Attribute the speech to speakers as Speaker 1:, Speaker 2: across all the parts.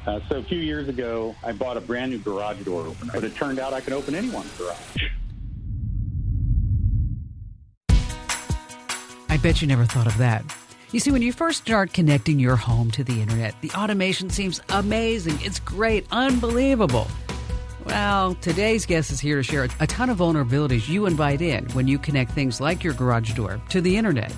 Speaker 1: So a few years ago, I bought a brand new garage door opener, but it turned out I could open anyone's garage.
Speaker 2: I bet you never thought of that. You see, when you first start connecting your home to the internet, the automation seems amazing. It's great, unbelievable. Well, today's guest is here to share a ton of vulnerabilities you invite in when you connect things like your garage door to the internet.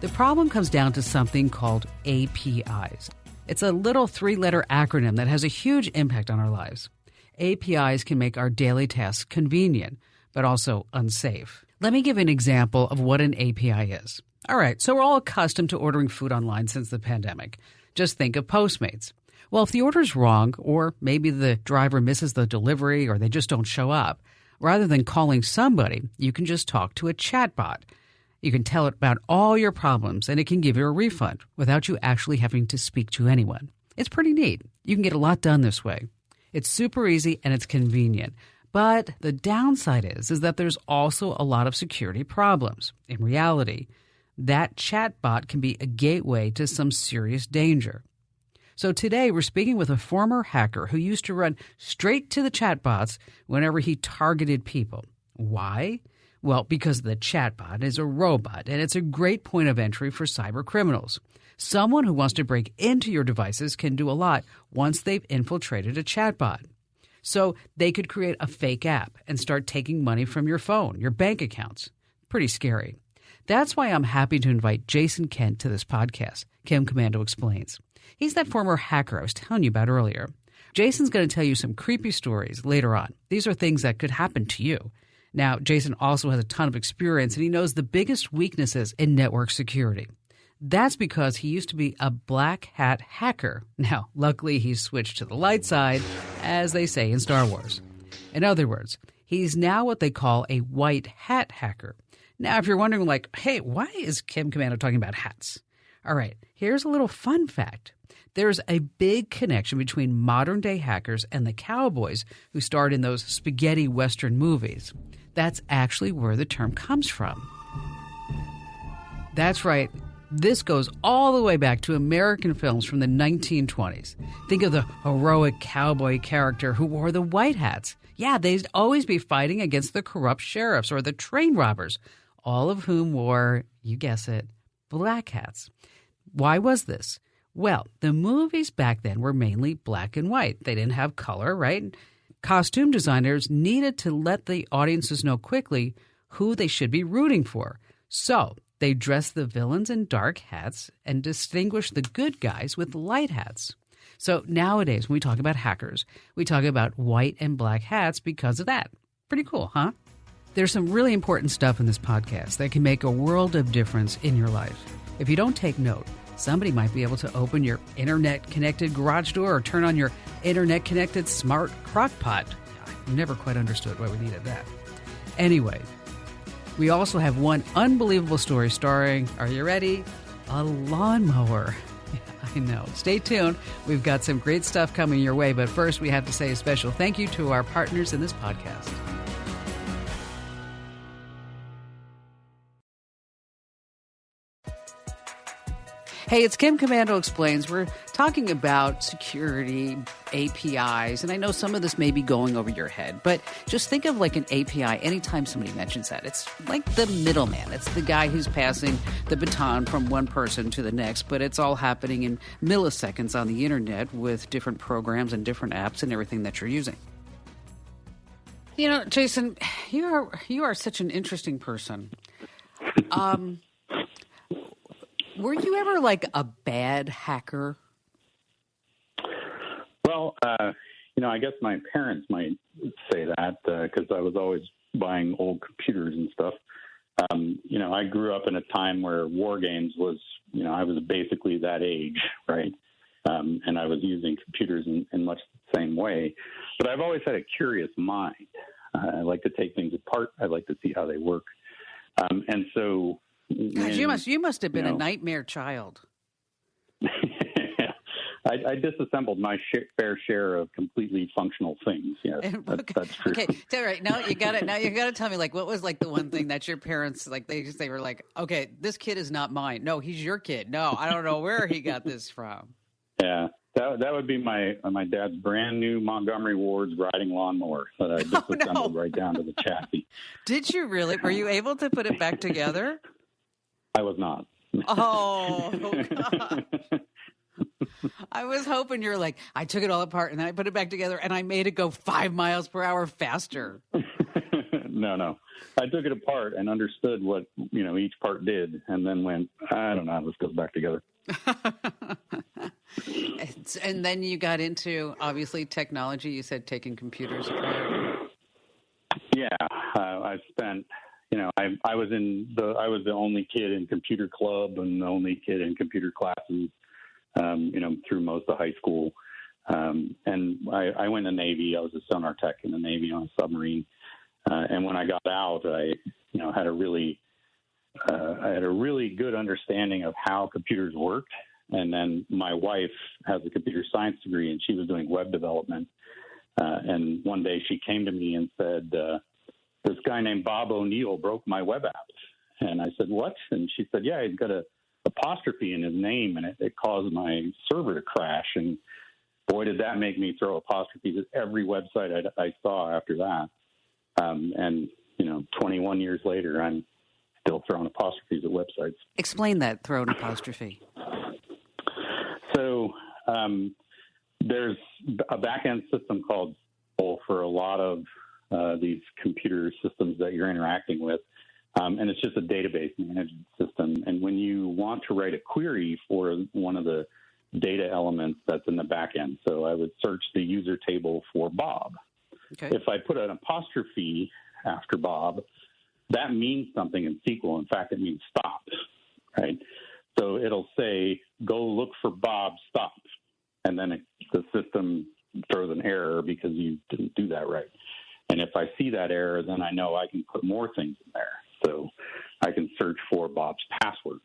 Speaker 2: The problem comes down to something called APIs. It's a little 3-letter acronym that has a huge impact on our lives. APIs can make our daily tasks convenient, but also unsafe. Let me give an example of what an API is. All right, so we're all accustomed to ordering food online since the pandemic. Just think of Postmates. Well, if the order's wrong, or maybe the driver misses the delivery, or they just don't show up, rather than calling somebody, you can just talk to a chatbot. You can tell it about all your problems, and it can give you a refund without you actually having to speak to anyone. It's pretty neat. You can get a lot done this way. It's super easy, and it's convenient. But the downside is that there's also a lot of security problems. In reality, that chatbot can be a gateway to some serious danger. So today we're speaking with a former hacker who used to run straight to the chatbots whenever he targeted people. Why? Well, because the chatbot is a robot, and it's a great point of entry for cyber criminals. Someone who wants to break into your devices can do a lot once they've infiltrated a chatbot. So they could create a fake app and start taking money from your phone, your bank accounts. Pretty scary. That's why I'm happy to invite Jason Kent to this podcast, Kim Komando Explains. He's that former hacker I was telling you about earlier. Jason's going to tell you some creepy stories later on. These are things that could happen to you. Now, Jason also has a ton of experience, and he knows the biggest weaknesses in network security. That's because he used to be a black hat hacker. Now, luckily, he's switched to the light side, as they say in Star Wars. In other words, he's now what they call a white hat hacker. Now, if you're wondering, like, hey, why is Kim Komando talking about hats? All right, here's a little fun fact. There's a big connection between modern-day hackers and the cowboys who starred in those spaghetti Western movies. That's actually where the term comes from. That's right. This goes all the way back to American films from the 1920s. Think of the heroic cowboy character who wore the white hats. Yeah, they'd always be fighting against the corrupt sheriffs or the train robbers, all of whom wore, you guess it, black hats. Why was this? Well, the movies back then were mainly black and white. They didn't have color, right? Costume designers needed to let the audiences know quickly who they should be rooting for. So they dressed the villains in dark hats and distinguished the good guys with light hats. So nowadays, when we talk about hackers, we talk about white and black hats because of that. Pretty cool, huh? There's some really important stuff in this podcast that can make a world of difference in your life. If you don't take note, somebody might be able to open your internet-connected garage door or turn on your internet-connected smart crock pot. I never quite understood why we needed that. Anyway, we also have one unbelievable story starring, are you ready? A lawnmower. I know. Stay tuned. We've got some great stuff coming your way, but first we have to say a special thank you to our partners in this podcast. Hey, it's Kim Komando Explains. We're talking about security, APIs, and I know some of this may be going over your head, but just think of like an API anytime somebody mentions that. It's like the middleman. It's the guy who's passing the baton from one person to the next, but it's all happening in milliseconds on the internet with different programs and different apps and everything that you're using. You know, Jason, you are such an interesting person. Were you ever like a bad hacker?
Speaker 1: Well, I guess my parents might say that because I was always buying old computers and stuff. I grew up in a time where war games was, I was basically that age, right? And I was using computers in much the same way. But I've always had a curious mind. I like to take things apart. I like to see how they work. And so...
Speaker 2: Gosh, you must have been a nightmare child.
Speaker 1: I disassembled my fair share of completely functional things. Yes, that's true.
Speaker 2: Okay, all right. Now you got to tell me, like, what was like the one thing that your parents like? They were like, okay, this kid is not mine. No, he's your kid. No, I don't know where he got this from.
Speaker 1: Yeah, That would be my dad's brand new Montgomery Ward's riding lawnmower that I disassembled right down to the chassis.
Speaker 2: Did you really? Were you able to put it back together?
Speaker 1: I was not.
Speaker 2: Oh, God. I was hoping you're like, I took it all apart and then I put it back together and I made it go 5 miles per hour faster.
Speaker 1: No. I took it apart and understood what, each part did and then went, I don't know how this goes back together.
Speaker 2: And then you got into, obviously, technology. You said taking computers apart.
Speaker 1: Yeah. I spent, I was the only kid in computer club and the only kid in computer classes, through most of high school. And I went in the Navy. I was a sonar tech in the Navy on a submarine. And when I got out, I had a really good understanding of how computers worked. And then my wife has a computer science degree, and she was doing web development. And one day she came to me and said, this guy named Bob O'Neill broke my web app. And I said, what? And she said, yeah, he's got a apostrophe in his name, and it caused my server to crash. And boy, did that make me throw apostrophes at every website I saw after that. And 21 years later, I'm still throwing apostrophes at websites.
Speaker 2: Explain that, throw an apostrophe.
Speaker 1: So there's a back-end system called for a lot of these computer systems that you're interacting with. And it's just a database management system. And when you want to write a query for one of the data elements that's in the back end, so I would search the user table for Bob. Okay. If I put an apostrophe after Bob, that means something in SQL. In fact, it means stop, right? So it'll say, go look for Bob, stop. And then the system throws an error because you didn't do that right. And if I see that error, then I know I can put more things in there. So I can search for Bob's password.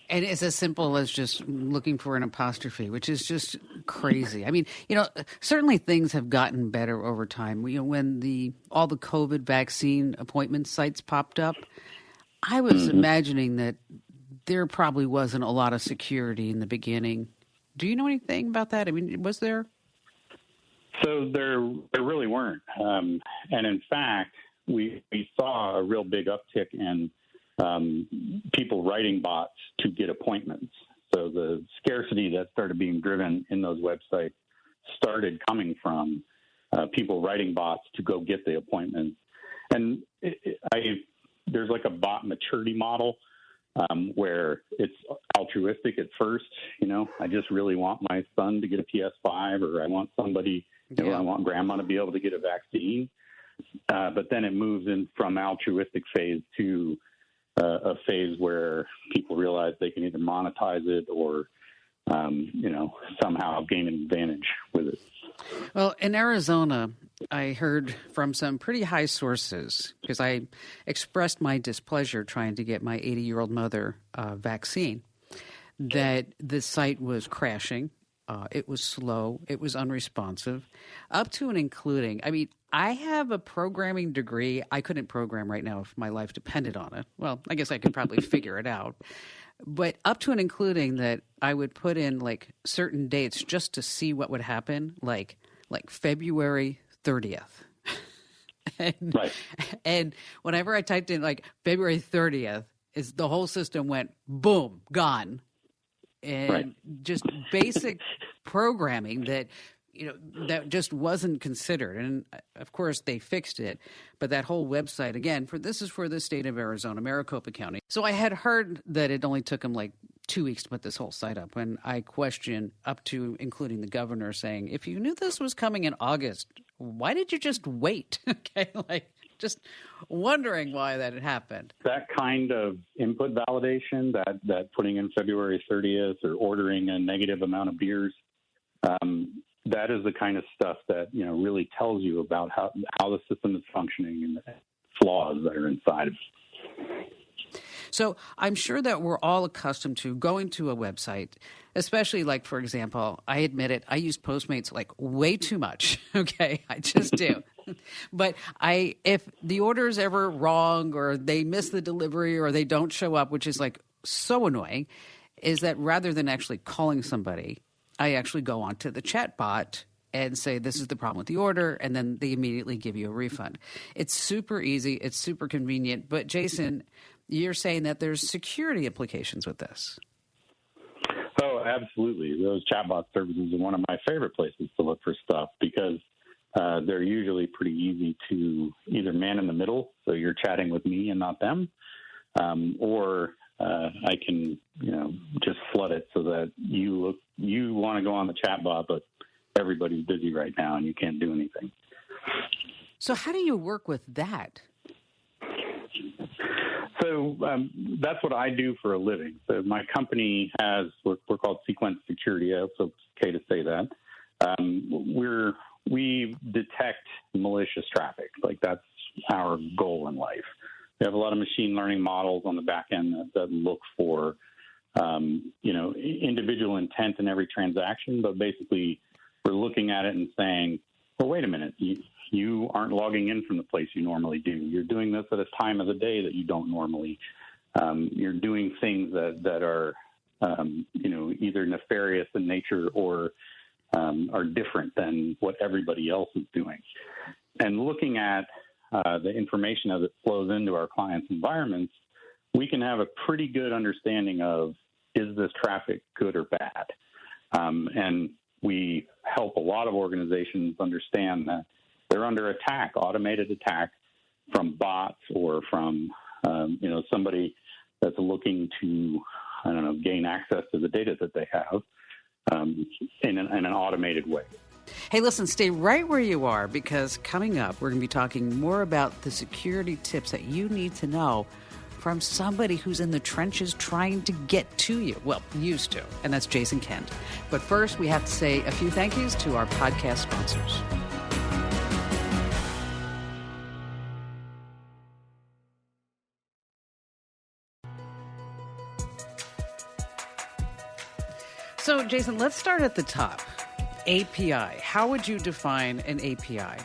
Speaker 2: And it's as simple as just looking for an apostrophe, which is just crazy. I mean, certainly things have gotten better over time. When all the COVID vaccine appointment sites popped up, I was imagining that there probably wasn't a lot of security in the beginning. Do you know anything about that? I mean, was there?
Speaker 1: So there really weren't. And in fact, we saw a real big uptick in people writing bots to get appointments. So the scarcity that started being driven in those websites started coming from people writing bots to go get the appointments. And there's like a bot maturity model where it's altruistic at first. I just really want my son to get a PS5, or I want somebody, I want grandma to be able to get a vaccine. But then it moves in from altruistic phase to a phase where people realize they can either monetize it or, somehow gain an advantage with it.
Speaker 2: Well, in Arizona, I heard from some pretty high sources, because I expressed my displeasure trying to get my 80-year-old mother a vaccine, that the site was crashing. It was slow. It was unresponsive, up to and including. I mean, I have a programming degree. I couldn't program right now if my life depended on it. Well, I guess I could probably figure it out. But up to and including that, I would put in like certain dates just to see what would happen, like February 30th. And whenever I typed in like February 30th, the whole system went boom, gone. And just basic programming that just wasn't considered. And of course they fixed it, but that whole website, again, this is for the state of Arizona, Maricopa County. So I had heard that it only took them like 2 weeks to put this whole site up. And I questioned up to including the governor saying, if you knew this was coming in August, why did you just wait? Okay. Just wondering why that had happened.
Speaker 1: That kind of input validation, that putting in February 30th or ordering a negative amount of beers, that is the kind of stuff that really tells you about how the system is functioning and the flaws that are inside of it.
Speaker 2: So I'm sure that we're all accustomed to going to a website, especially like, for example, I admit it, I use Postmates like way too much. Okay, I just do. But if the order is ever wrong or they miss the delivery or they don't show up, which is like so annoying, is that rather than actually calling somebody, I actually go onto the chat bot and say, this is the problem with the order, and then they immediately give you a refund. It's super easy. It's super convenient. But, Jason, you're saying that there's security implications with this.
Speaker 1: Oh, absolutely. Those chatbot services are one of my favorite places to look for stuff because they're usually pretty easy to either man in the middle, so you're chatting with me and not them, or I can, just flood it so that you want to go on the chatbot, but everybody's busy right now and you can't do anything.
Speaker 2: So how do you work with that?
Speaker 1: So that's what I do for a living. So my company we're called Cequence Security. So it's okay to say that. We detect malicious traffic. Like that's our goal in life. We have a lot of machine learning models on the back end that look for, individual intent in every transaction. But basically, we're looking at it and saying, well, wait a minute, you aren't logging in from the place you normally do. You're doing this at a time of the day that you don't normally. You're doing things that are, either nefarious in nature or are different than what everybody else is doing. And looking at the information as it flows into our clients' environments, we can have a pretty good understanding of, is this traffic good or bad? And we help a lot of organizations understand that they're under attack, automated attack from bots or from, somebody that's looking to, gain access to the data that they have in an automated way.
Speaker 2: Hey, listen, stay right where you are because coming up, we're going to be talking more about the security tips that you need to know from somebody who's in the trenches trying to get to you. Well, used to, and that's Jason Kent. But first, we have to say a few thank yous to our podcast sponsors. So, Jason, let's start at the top. API. How would you define an API?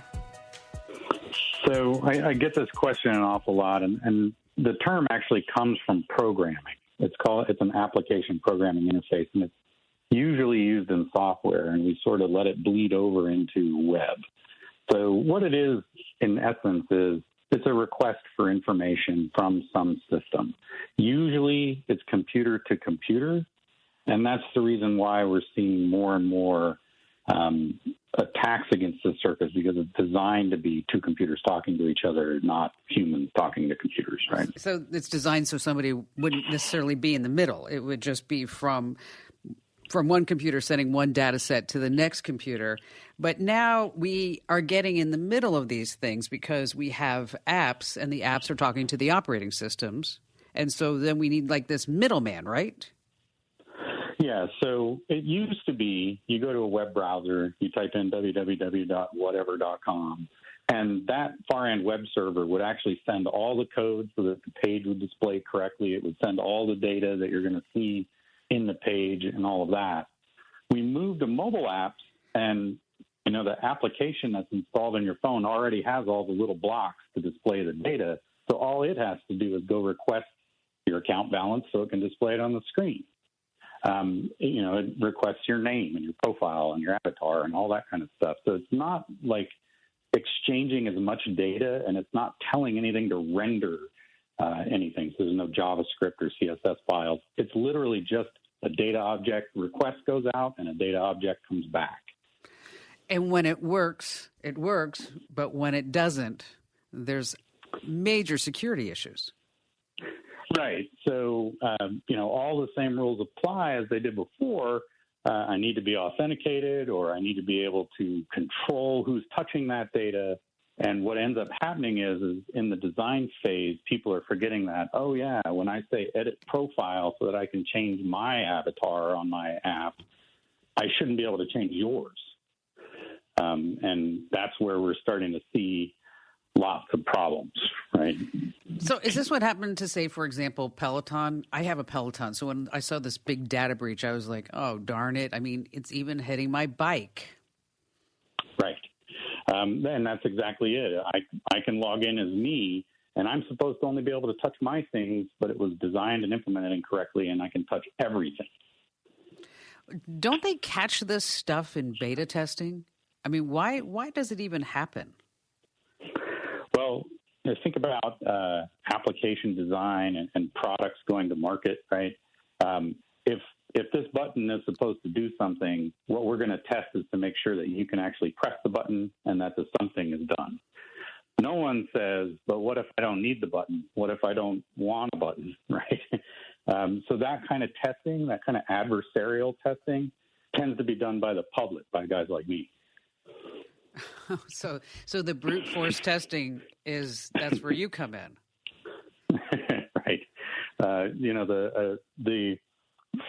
Speaker 1: So I get this question an awful lot, and the term actually comes from programming. It's an application programming interface, and it's usually used in software, and we sort of let it bleed over into web. So what it is, in essence, is it's a request for information from some system. Usually it's computer to computer, and that's the reason why we're seeing more and more attacks against the surface, because it's designed to be two computers talking to each other, not humans talking to computers, right?
Speaker 2: So it's designed so somebody wouldn't necessarily be in the middle. It would just be from one computer sending one data set to the next computer. But now we are getting in the middle of these things because we have apps, and the apps are talking to the operating systems. And so then we need like this middleman, right?
Speaker 1: Yeah, so it used to be you go to a web browser, you type in www.whatever.com, and that far-end web server would actually send all the code so that the page would display correctly. It would send all the data that you're going to see in the page and all of that. We moved to mobile apps, and the application that's installed on your phone already has all the little blocks to display the data, so all it has to do is go request your account balance so it can display it on the screen. It requests your name and your profile and your avatar and all that kind of stuff. So it's not like exchanging as much data, and it's not telling anything to render anything. So there's no JavaScript or CSS files. It's literally just a data object request goes out and a data object comes back.
Speaker 2: And when it works, but when it doesn't, there's major security issues.
Speaker 1: Right. So, all the same rules apply as they did before. I need to be authenticated, or I need to be able to control who's touching that data. And what ends up happening is in the design phase, people are forgetting that, oh, yeah, when I say edit profile so that I can change my avatar on my app, I shouldn't be able to change yours. And that's where we're starting to see lots of problems, right?
Speaker 2: So is this what happened to, say, for example, Peloton? I have a Peloton. So when I saw this big data breach, I was like, oh, darn it. I mean, it's even hitting my bike.
Speaker 1: Right. And that's exactly it. I can log in as me, and I'm supposed to only be able to touch my things, but it was designed and implemented incorrectly, and I can touch everything.
Speaker 2: Don't they catch this stuff in beta testing? I mean, why does it even happen?
Speaker 1: Well, think about application design and products going to market, right? If this button is supposed to do something, what we're going to test is to make sure that you can actually press the button and that the something is done. No one says, but what if I don't need the button? What if I don't want a button, right? So that kind of testing, that kind of adversarial testing tends to be done by the public, by guys like me.
Speaker 2: So the brute force testing that's where you come in.
Speaker 1: Right. The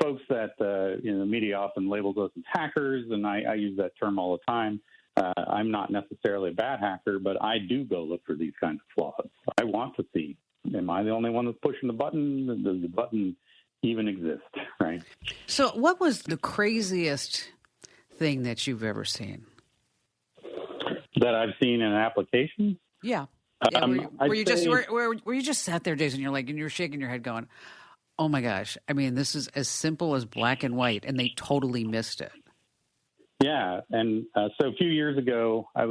Speaker 1: folks that, the media often labels us as hackers, and I use that term all the time. I'm not necessarily a bad hacker, but I do go look for these kinds of flaws. I want to see, am I the only one that's pushing the button? Does the button even exist, right?
Speaker 2: So what was the craziest thing that you've ever seen?
Speaker 1: That I've seen in an application?
Speaker 2: Yeah. Where you just sat there, Jason, and you're shaking your head going, oh my gosh, I mean, this is as simple as black and white, and they totally missed it.
Speaker 1: Yeah, and so a few years ago, I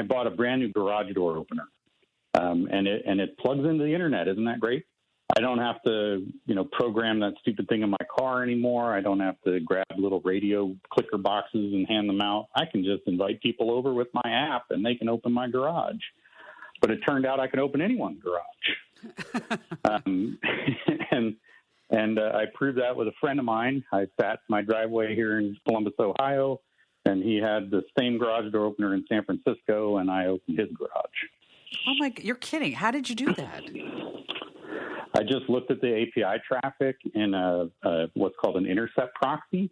Speaker 1: bought a brand new garage door opener, and it plugs into the internet. Isn't that great? I don't have to, program that stupid thing in my car anymore. I don't have to grab little radio clicker boxes and hand them out. I can just invite people over with my app, and they can open my garage. But it turned out I could open anyone's garage. And I proved that with a friend of mine. I sat in my driveway here in Columbus, Ohio, and he had the same garage door opener in San Francisco, and I opened his garage.
Speaker 2: Oh, you're kidding. How did you do that?
Speaker 1: I just looked at the API traffic in what's called an intercept proxy.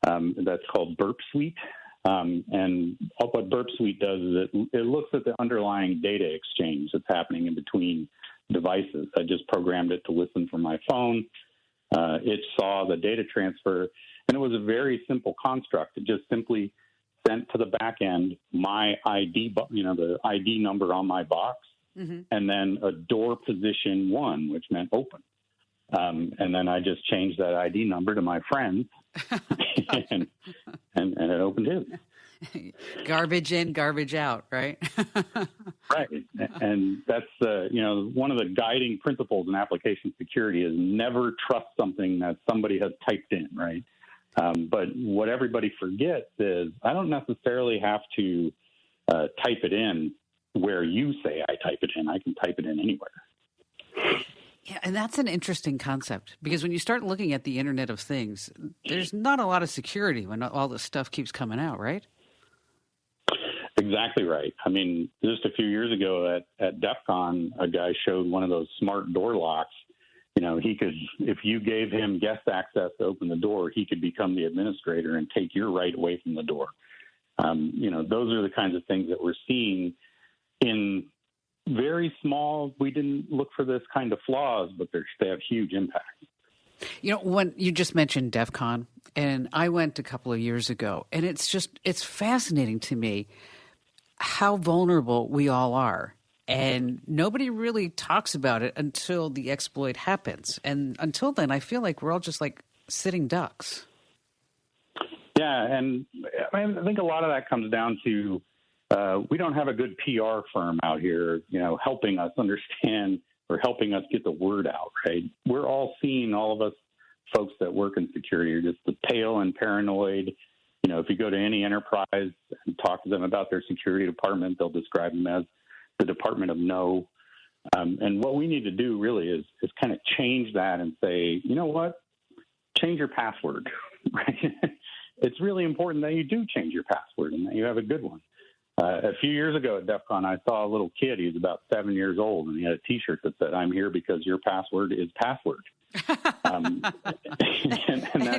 Speaker 1: That's called Burp Suite. And what Burp Suite does is it looks at the underlying data exchange that's happening in between devices. I just programmed it to listen from my phone. It saw the data transfer, and it was a very simple construct. It just simply sent to the back end my ID, the ID number on my box, and then a door position 1, which meant open. And then I just changed that ID number to my friend, and it opened his.
Speaker 2: Garbage in, garbage out, right?
Speaker 1: Right. And that's, one of the guiding principles in application security is never trust something that somebody has typed in, right? But what everybody forgets is I don't necessarily have to type it in where you say I type it in. I can type it in anywhere.
Speaker 2: Yeah, and that's an interesting concept because when you start looking at the Internet of Things, there's not a lot of security when all this stuff keeps coming out, right?
Speaker 1: Exactly right. I mean, just a few years ago at DEF CON, a guy showed one of those smart door locks. He could, if you gave him guest access to open the door, he could become the administrator and take your right away from the door. Those are the kinds of things that we're seeing in very small. We didn't look for this kind of flaws, but they have huge impact.
Speaker 2: When you just mentioned DEF CON, and I went a couple of years ago, and it's fascinating to me how vulnerable we all are. And nobody really talks about it until the exploit happens. And until then, I feel like we're all just like sitting ducks.
Speaker 1: Yeah, and I think a lot of that comes down to we don't have a good PR firm out here, helping us understand or helping us get the word out, right? We're all seeing, all of us folks that work in security are just the pale and paranoid. If you go to any enterprise and talk to them about their security department, they'll describe them as the Department of No. And what we need to do really is kind of change that and say, you know what? Change your password, right? It's really important that you do change your password and that you have a good one. A few years ago at DEF CON, I saw a little kid. He was about 7 years old, and he had a T-shirt that said, "I'm here because your password is password." And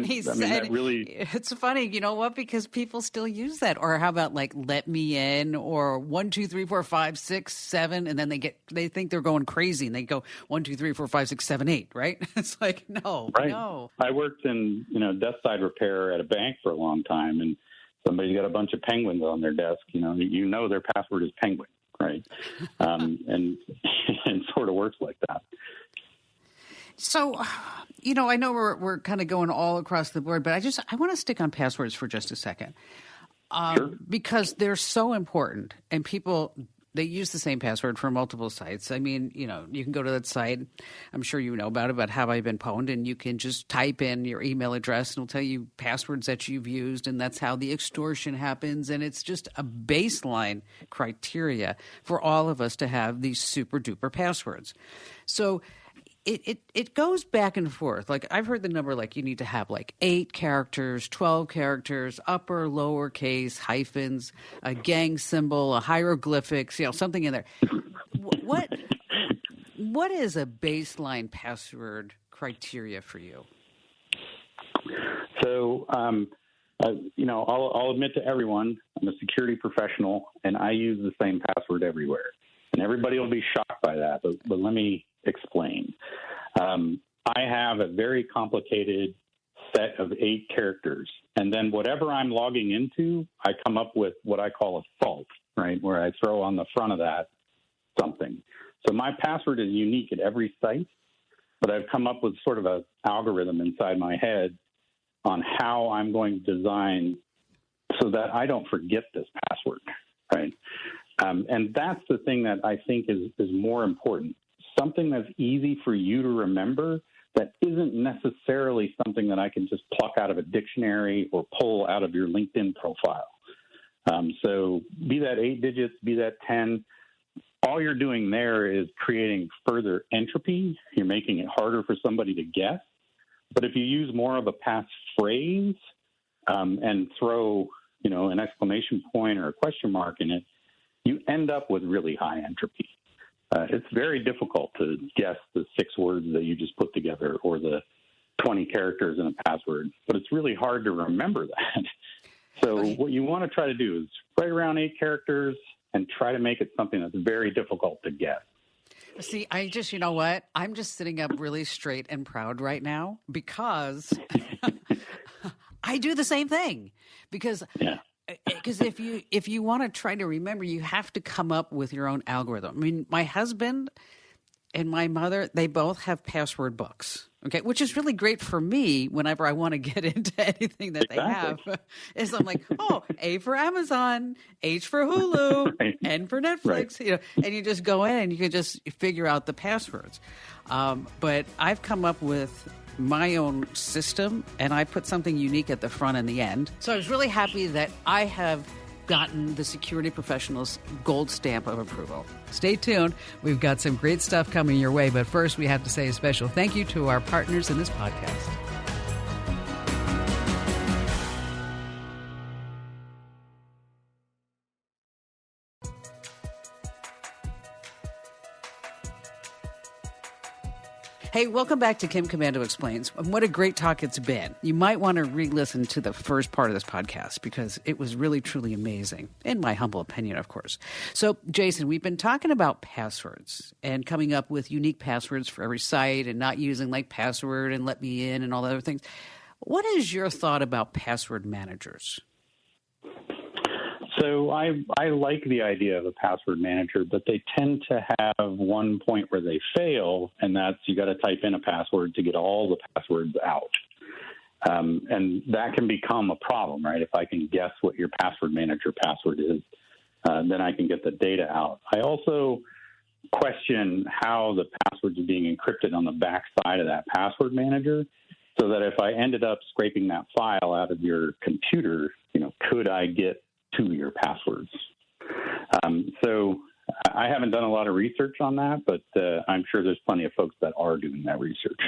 Speaker 2: he said,
Speaker 1: that really...
Speaker 2: It's funny, you know what? Because people still use that. Or how about like "let me in" or 1, 2, 3, 4, 5, 6, 7, and then they think they're going crazy and they go 1, 2, 3, 4, 5, 6, 7, 8. Right? It's like no.
Speaker 1: I worked in desk side repair at a bank for a long time, and somebody's got a bunch of penguins on their desk. Their password is penguin, right? And it sort of works like that.
Speaker 2: So, I know we're kind of going all across the board, but I want to stick on passwords for just a second.
Speaker 1: Sure.
Speaker 2: Because they're so important, and people, they use the same password for multiple sites. I mean, you can go to that site. I'm sure you know about Have I Been Pwned, and you can just type in your email address, and it'll tell you passwords that you've used, and that's how the extortion happens. And it's just a baseline criteria for all of us to have these super duper passwords. So it goes back and forth. Like, I've heard the number, like, you need to have like 8 characters, 12 characters, upper, lower case, hyphens, a gang symbol, a hieroglyphics, something in there. What is a baseline password criteria for you?
Speaker 1: So, I'll admit to everyone, I'm a security professional, and I use the same password everywhere. And everybody will be shocked by that, but let me explain. I have a very complicated set of 8 characters, and then whatever I'm logging into, I come up with what I call a salt, right, where I throw on the front of that something. So my password is unique at every site, but I've come up with sort of an algorithm inside my head on how I'm going to design so that I don't forget this password, right? And that's the thing that I think is more important. Something that's easy for you to remember that isn't necessarily something that I can just pluck out of a dictionary or pull out of your LinkedIn profile. So be that 8 digits, be that 10, all you're doing there is creating further entropy. You're making it harder for somebody to guess. But if you use more of a passphrase and throw, an exclamation point or a question mark in it, you end up with really high entropy. It's very difficult to guess the 6 words that you just put together or the 20 characters in a password, but it's really hard to remember that. So what you want to try to do is right around 8 characters and try to make it something that's very difficult to guess.
Speaker 2: See, you know what? I'm just sitting up really straight and proud right now because I do the same thing. Because if you want to try to remember, you have to come up with your own algorithm. I mean, my husband and my mother, they both have password books, okay, which is really great for me whenever I want to get into anything that they have. Is I'm like, A for Amazon, H for Hulu, right. N for Netflix,
Speaker 1: right.
Speaker 2: And you just go in and you can just figure out the passwords. But I've come up with my own system, and I put something unique at the front and the end. So I was really happy that I have gotten the security professional's gold stamp of approval. Stay tuned. We've got some great stuff coming your way, but first we have to say a special thank you to our partners in this podcast. Hey, welcome back to Kim Commando Explains. And what a great talk it's been. You might want to re-listen to the first part of this podcast because it was really, truly amazing, in my humble opinion, of course. So, Jason, we've been talking about passwords and coming up with unique passwords for every site and not using like password and let me in and all the other things. What is your thought about password managers?
Speaker 1: So I like the idea of a password manager, but they tend to have one point where they fail, and that's you got to type in a password to get all the passwords out. And that can become a problem, right? If I can guess what your password manager password is, then I can get the data out. I also question how the passwords are being encrypted on the back side of that password manager, so that if I ended up scraping that file out of your computer, could I get to your passwords? So I haven't done a lot of research on that, but I'm sure there's plenty of folks that are doing that research.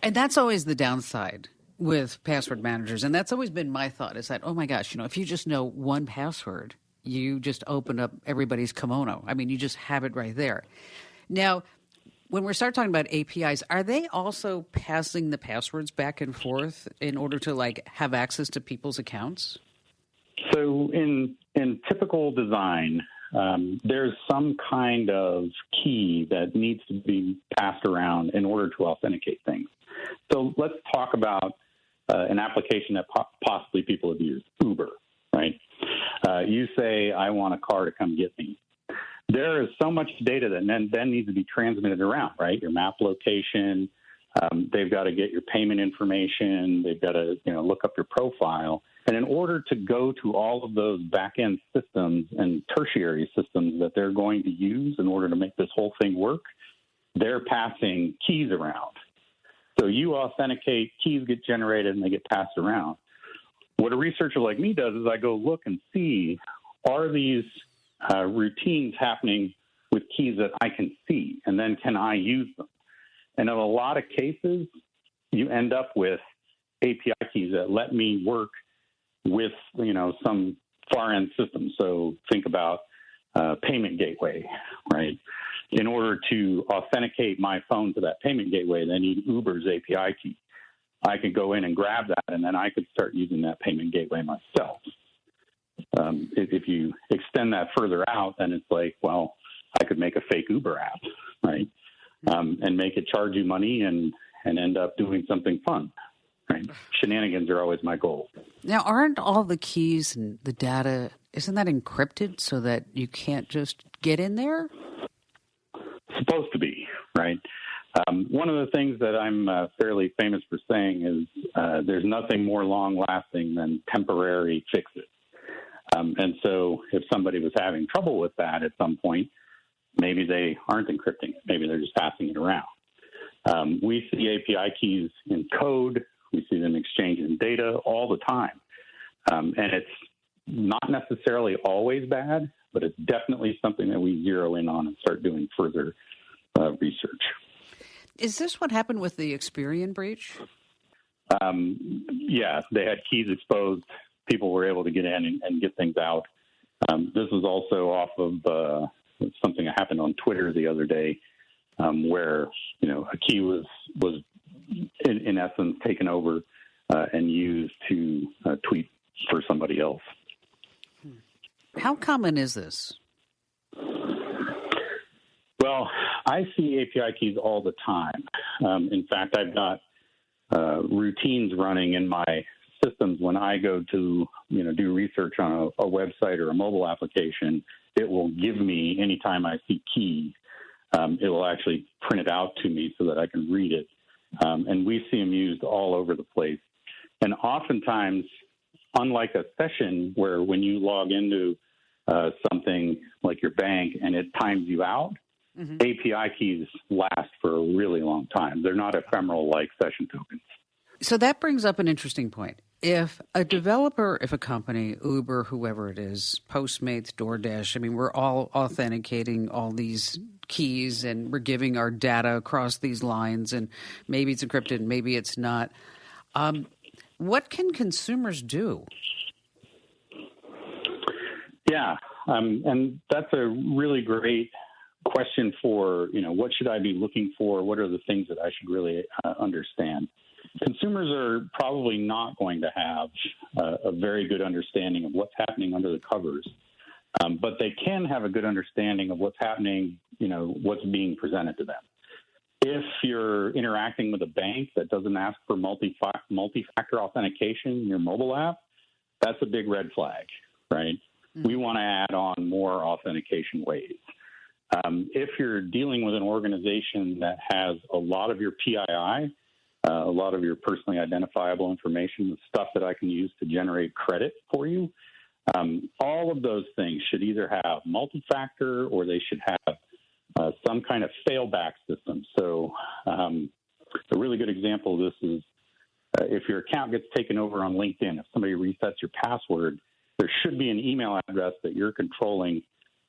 Speaker 1: And
Speaker 2: that's always the downside with password managers. And that's always been my thought is that, oh my gosh, if you just know one password, you just open up everybody's kimono. I mean, you just have it right there. Now, when we start talking about APIs, are they also passing the passwords back and forth in order to have access to people's accounts?
Speaker 1: So in typical design, there's some kind of key that needs to be passed around in order to authenticate things. So let's talk about an application that possibly people have used, Uber, right? You say, I want a car to come get me. there is so much data that then needs to be transmitted around, right? Your map location, they've got to get your payment information, they've got to look up your profile. And in order to go to all of those back-end systems and tertiary systems that they're going to use in order to make this whole thing work, they're passing keys around. So you authenticate, keys get generated, and they get passed around. What a researcher like me does is I go look and see, are these routines happening with keys that I can see, and then can I use them? And in a lot of cases, you end up with API keys that let me work with, some far-end system. So think about payment gateway, right? In order to authenticate my phone to that payment gateway, they need Uber's API key. I could go in and grab that, and then I could start using that payment gateway myself. If you extend that further out, then it's like, well, I could make a fake Uber app, right? And make it charge you money and end up doing something fun, right? Shenanigans are always my goal.
Speaker 2: Now, aren't all the keys and the data, isn't that encrypted so that you can't just get in there?
Speaker 1: Supposed to be, right? One of the things that I'm fairly famous for saying is there's nothing more long-lasting than temporary fixes. And so if somebody was having trouble with that at some point, maybe they aren't encrypting it. Maybe they're just passing it around. We see API keys in code. We see them exchanging data all the time. And it's not necessarily always bad, but it's definitely something that we zero in on and start doing further research.
Speaker 2: Is this what happened with the Experian breach?
Speaker 1: Yeah, they had keys exposed. People were able to get in and get things out. This was also off of something that happened on Twitter the other day, where a key was in essence taken over and used to tweet for somebody else.
Speaker 2: How common is this?
Speaker 1: Well, I see API keys all the time. In fact, I've got routines running in my systems when I go to do research on a website or a mobile application. It will give me, anytime I see keys, it will actually print it out to me so that I can read it. And we see them used all over the place. And oftentimes, unlike a session where when you log into something like your bank and it times you out, API keys last for a really long time. They're not ephemeral like session tokens.
Speaker 2: So that brings up an interesting point. If a developer, if a company, Uber, whoever it is, Postmates, DoorDash, we're all authenticating all these keys and we're giving our data across these lines, and maybe it's encrypted, maybe it's not. What can consumers do? Yeah,
Speaker 1: and that's a really great question for, what should I be looking for? What are the things that I should really understand? Consumers are probably not going to have a very good understanding of what's happening under the covers, but they can have a good understanding of what's happening, what's being presented to them. If you're interacting with a bank that doesn't ask for multi-factor authentication in your mobile app, that's a big red flag, right? We want to add on more authentication ways. If you're dealing with an organization that has a lot of your PII, a lot of your personally identifiable information, the stuff that I can use to generate credit for you, all of those things should either have multi-factor or they should have some kind of failback system. So a really good example of this is if your account gets taken over on LinkedIn, if somebody resets your password, there should be an email address that you're controlling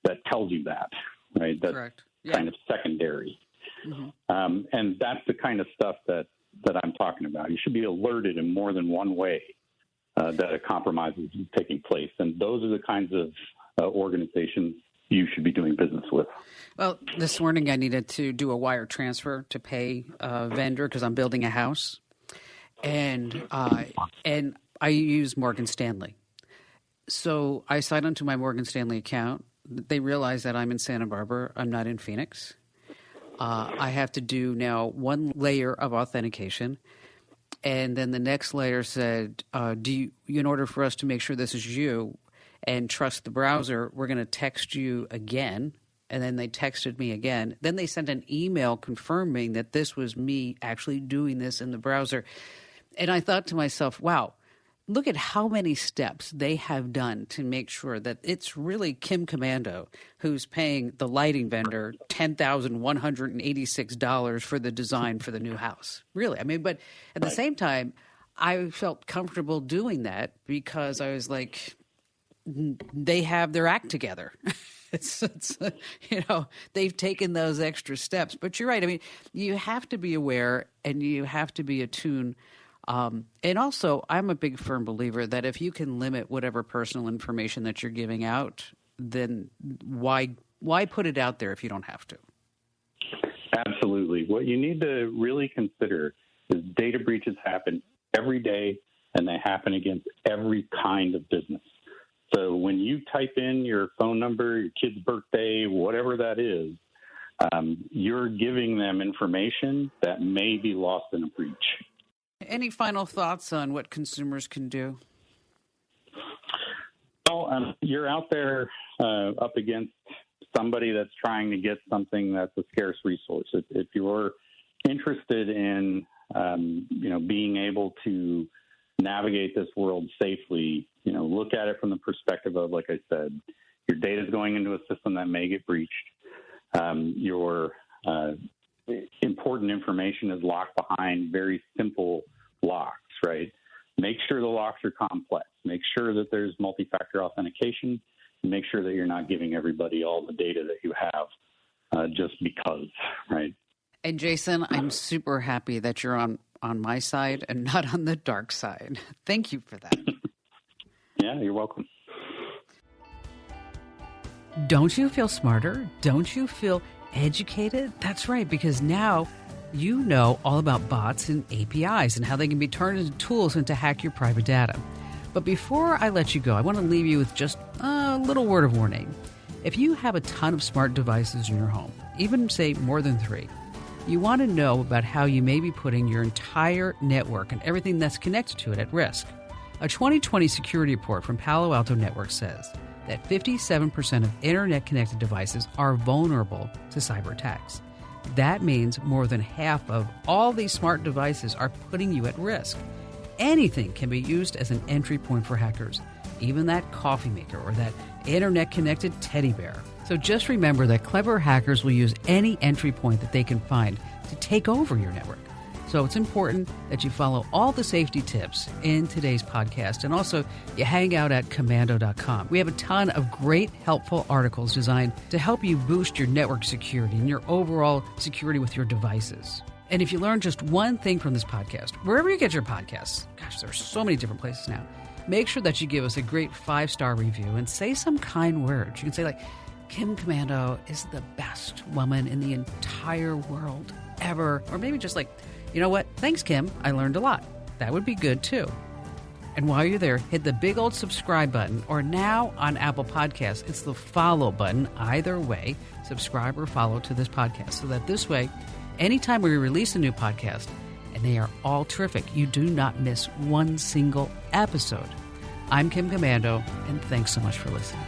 Speaker 1: that tells you that, right? That's correct. Yeah. Kind of secondary. And that's the kind of stuff that I'm talking about. You should be alerted in more than one way that a compromise is taking place. And those are the kinds of organizations you should be doing business with.
Speaker 2: Well, this morning I needed to do a wire transfer to pay a vendor because I'm building a house. And I use Morgan Stanley. So I signed onto my Morgan Stanley account. They realize that I'm in Santa Barbara. I'm not in Phoenix. I have to do now one layer of authentication. And then the next layer said, in order for us to make sure this is you and trust the browser, we're going to text you again and then they texted me again. Then they sent an email confirming that this was me actually doing this in the browser. And I thought to myself, wow, look at how many steps they have done to make sure that it's really Kim Commando who's paying the lighting vendor $10,186 for the design for the new house. Really. I mean, but at the same time, I felt comfortable doing that because I was like, they have their act together. It's they've taken those extra steps. But you're right. I mean, you have to be aware and you have to be attuned. And also, I'm a big firm believer that if you can limit whatever personal information that you're giving out, then why put it out there if you don't have to?
Speaker 1: Absolutely. What you need to really consider is data breaches happen every day, and they happen against every kind of business. So when you type in your phone number, your kid's birthday, whatever that is, you're giving them information that may be lost in a breach.
Speaker 2: Any final thoughts on what consumers can do?
Speaker 1: Well, you're out there up against somebody that's trying to get something that's a scarce resource. If you're interested in, being able to navigate this world safely, look at it from the perspective of, like I said, your data is going into a system that may get breached. Your important information is locked behind very simple locks, right? Make sure the locks are complex. Make sure that there's multi-factor authentication. And make sure that you're not giving everybody all the data that you have just because, right?
Speaker 2: And Jason, I'm super happy that you're on my side and not on the dark side. Thank you for that.
Speaker 1: Yeah, you're welcome.
Speaker 2: Don't you feel smarter? Don't you feel educated? That's right, because now you know all about bots and APIs and how they can be turned into tools and to hack your private data. But before I let you go, I want to leave you with just a little word of warning. If you have a ton of smart devices in your home, even say more than 3, you want to know about how you may be putting your entire network and everything that's connected to it at risk. A 2020 security report from Palo Alto Networks says that 57% of internet-connected devices are vulnerable to cyber attacks. That means more than half of all these smart devices are putting you at risk. Anything can be used as an entry point for hackers, even that coffee maker or that internet-connected teddy bear. So just remember that clever hackers will use any entry point that they can find to take over your network. So it's important that you follow all the safety tips in today's podcast. And also, you hang out at commando.com. We have a ton of great, helpful articles designed to help you boost your network security and your overall security with your devices. And if you learn just one thing from this podcast, wherever you get your podcasts, gosh, there are so many different places now, make sure that you give us a great 5-star review and say some kind words. You can say like, Kim Commando is the best woman in the entire world ever. Or maybe just like, you know what? Thanks, Kim. I learned a lot. That would be good, too. And while you're there, hit the big old subscribe button, or now on Apple Podcasts, it's the follow button. Either way, subscribe or follow to this podcast so that this way, anytime we release a new podcast, and they are all terrific, you do not miss one single episode. I'm Kim Commando, and thanks so much for listening.